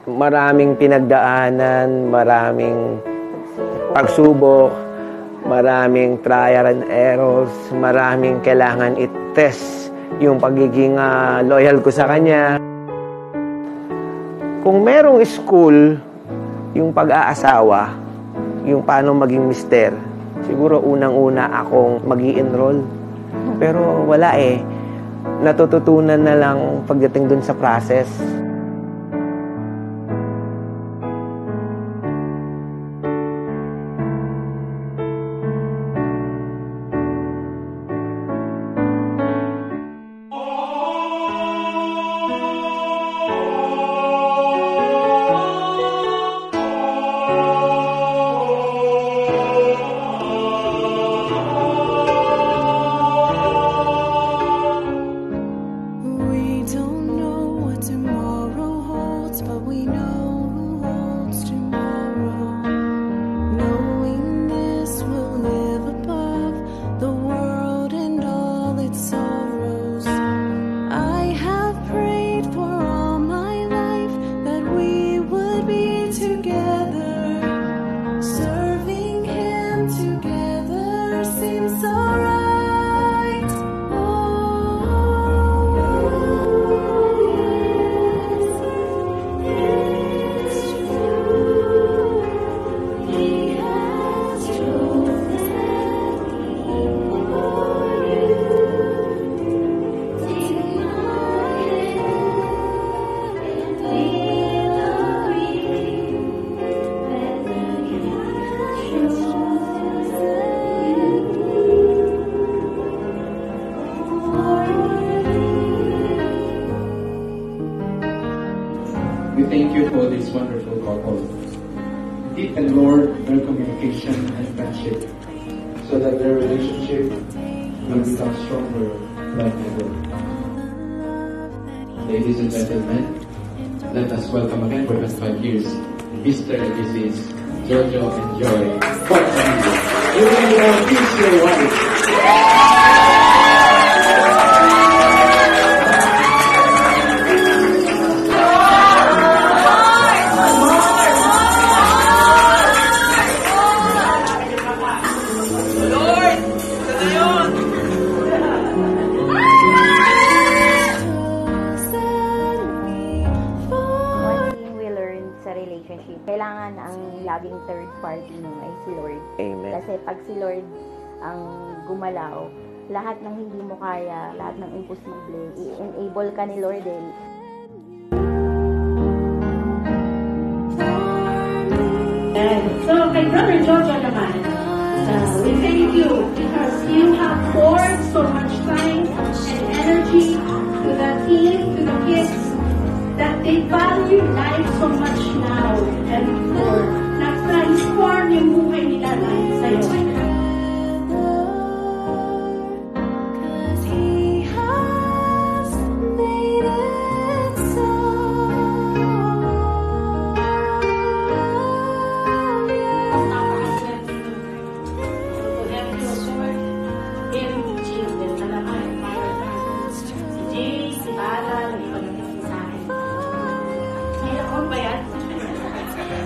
Maraming pinagdaanan, maraming pagsubok, maraming trial and errors, maraming kailangan i-test yung pagiging loyal ko sa kanya. Kung merong school, yung pag-aasawa, yung paano maging mister, siguro unang-una akong mag-i-enroll. Pero wala natututunan na lang pagdating dun sa process. We thank you for this wonderful couple. Deepen, Lord, their communication and friendship so that their relationship will become stronger than ever. Ladies and gentlemen, let us welcome again for 25 years, Mr. and Mrs. Jojo and Joy. You will kiss your wife. Kailangan ang laging third party mo ay si Lord. Amen. Kasi pag si Lord ang gumalaw, lahat ng hindi mo kaya, lahat ng imposible, i-enable ka ni Lord So, kay Brother Jojo naman, we thank you because you have poured so much time and energy to the team, to the kids, that they value life so much now and before. Na-transform yung buhay nila dahil sa'yo.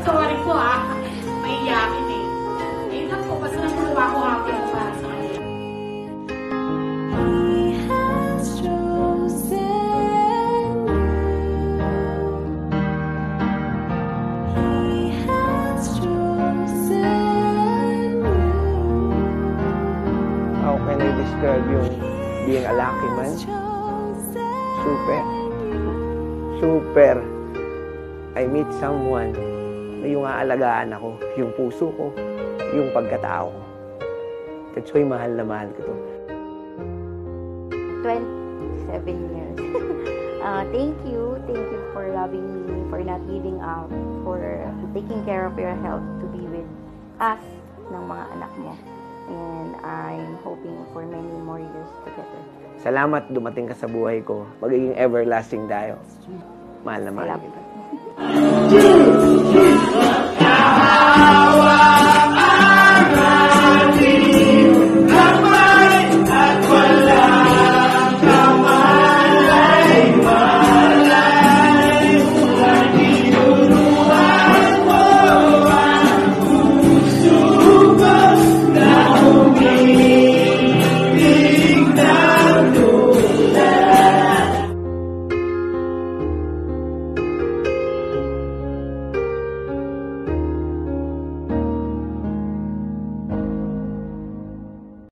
Sorry po may iyakin Ayun lang po, kasi naguluwa ko happy ako para sa kanya. How can I describe yung being a lucky man? Super. I meet someone na yung aalagaan ako, yung puso ko, yung pagkatao ko. That's why mahal na mahal ko to. 27 years. Thank you for loving me, for not giving up, for taking care of your health, to be with us ng mga anak mo. And I'm hoping for many more years together. Salamat dumating ka sa buhay ko. Magiging everlasting tayo. Mahal na mahal kita.